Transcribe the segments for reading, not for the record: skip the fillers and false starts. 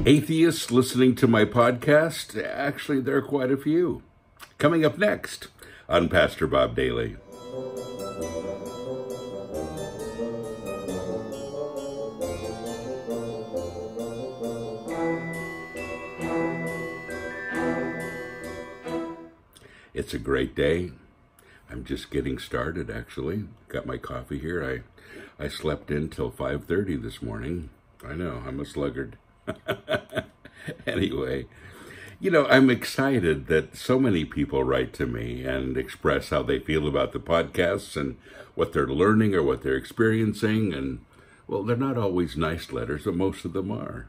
Atheists listening to my podcast? Actually, there are quite a few. Coming up next on Pastor Bob Daily. It's a great day. I'm just getting started, actually. Got my coffee here. I slept in till 5:30 this morning. I know, I'm a sluggard. Anyway, I'm excited that so many people write to me and express how they feel about the podcasts and what they're learning or what they're experiencing. And, well, they're not always nice letters, but most of them are.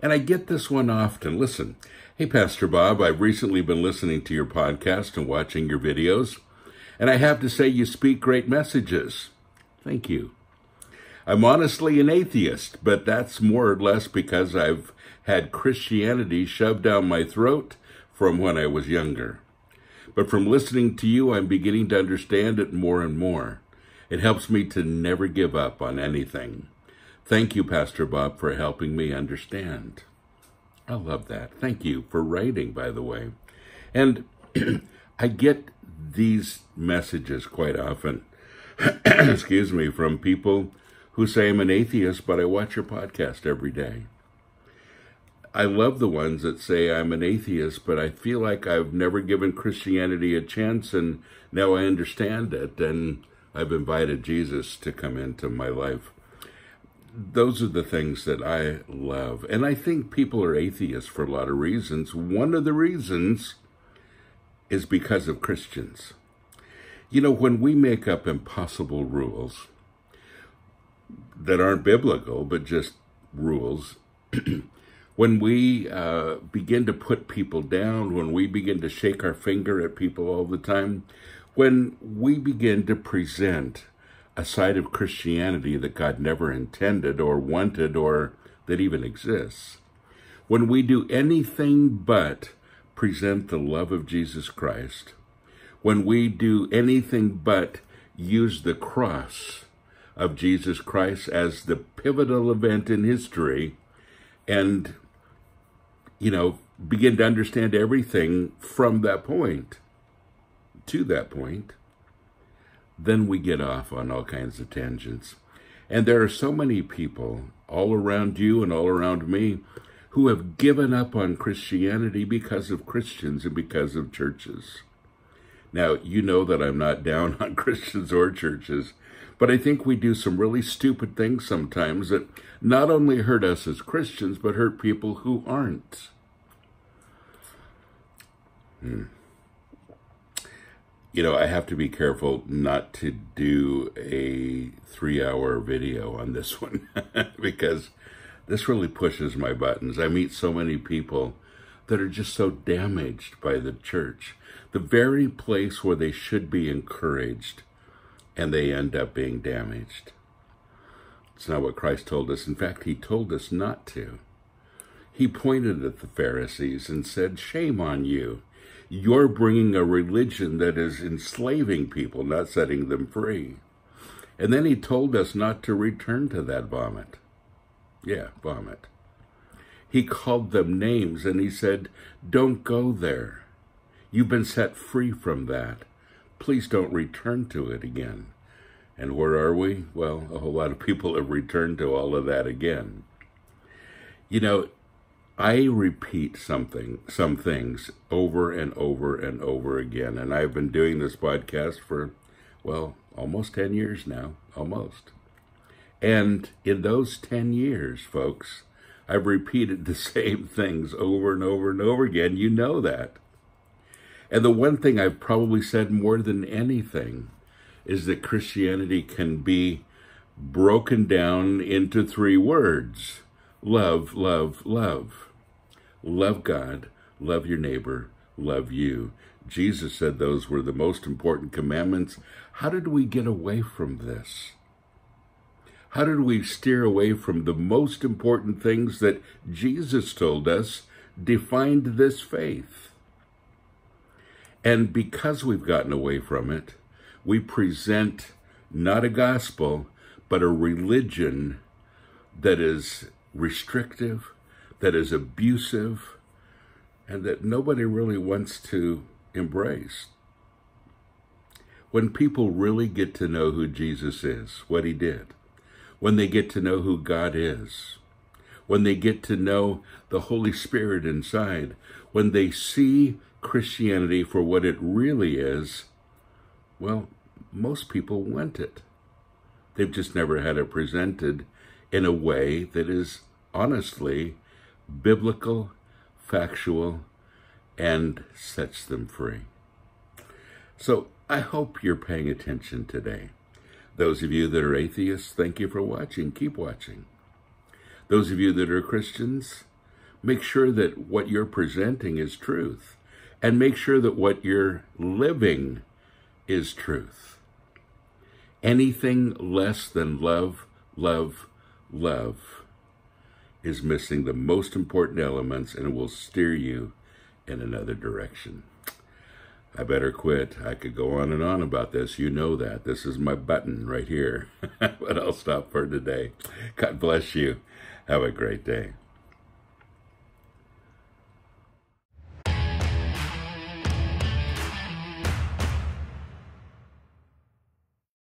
And I get this one often. Listen, hey, Pastor Bob, I've recently been listening to your podcast and watching your videos, and I have to say you speak great messages. Thank you. I'm honestly an atheist, but that's more or less because I've had Christianity shoved down my throat from when I was younger. But from listening to you, I'm beginning to understand it more and more. It helps me to never give up on anything. Thank you, Pastor Bob, for helping me understand. I love that. Thank you for writing, by the way. And I get these messages quite often, excuse me, from people who say I'm an atheist, but I watch your podcast every day. I love the ones that say I'm an atheist, but I feel like I've never given Christianity a chance, and now I understand it, and I've invited Jesus to come into my life. Those are the things that I love. And I think people are atheists for a lot of reasons. One of the reasons is because of Christians. When we make up impossible rules that aren't biblical, but just rules, when we begin to put people down, when we begin to shake our finger at people all the time, when we begin to present a side of Christianity that God never intended or wanted or that even exists, when we do anything but present the love of Jesus Christ, when we do anything but use the cross of Jesus Christ as the pivotal event in history and, begin to understand everything from that point to that point, then we get off on all kinds of tangents. And there are so many people all around you and all around me who have given up on Christianity because of Christians and because of churches. Now, you know that I'm not down on Christians or churches, but I think we do some really stupid things sometimes that not only hurt us as Christians, but hurt people who aren't. I have to be careful not to do a 3-hour video on this one because this really pushes my buttons. I meet so many people that are just so damaged by the church, the very place where they should be encouraged, and they end up being damaged. It's not what Christ told us. In fact, he told us not to. He pointed at the Pharisees and said, "Shame on you. You're bringing a religion that is enslaving people, not setting them free." And then he told us not to return to that vomit. Yeah, vomit. He called them names and he said, "Don't go there. You've been set free from that. Please don't return to it again." And where are we? Well, a whole lot of people have returned to all of that again. I repeat some things over and over and over again. And I've been doing this podcast for, almost 10 years now, almost. And in those 10 years, folks, I've repeated the same things over and over and over again. You know that. And the one thing I've probably said more than anything is that Christianity can be broken down into 3 words. Love, love, love. Love God, love your neighbor, love you. Jesus said those were the most important commandments. How did we get away from this? How did we steer away from the most important things that Jesus told us defined this faith? And because we've gotten away from it, we present not a gospel, but a religion that is restrictive, that is abusive, and that nobody really wants to embrace. When people really get to know who Jesus is, what he did, when they get to know who God is, when they get to know the Holy Spirit inside, when they see Christianity for what it really is, well, most people want it. They've just never had it presented in a way that is honestly biblical, factual, and sets them free. So I hope you're paying attention today. Those of you that are atheists, thank you for watching. Keep watching. Those of you that are Christians, make sure that what you're presenting is truth, and make sure that what you're living is truth. Anything less than love, love, love is missing the most important elements, and it will steer you in another direction. I better quit. I could go on and on about this. You know that. This is my button right here. But I'll stop for today. God bless you. Have a great day.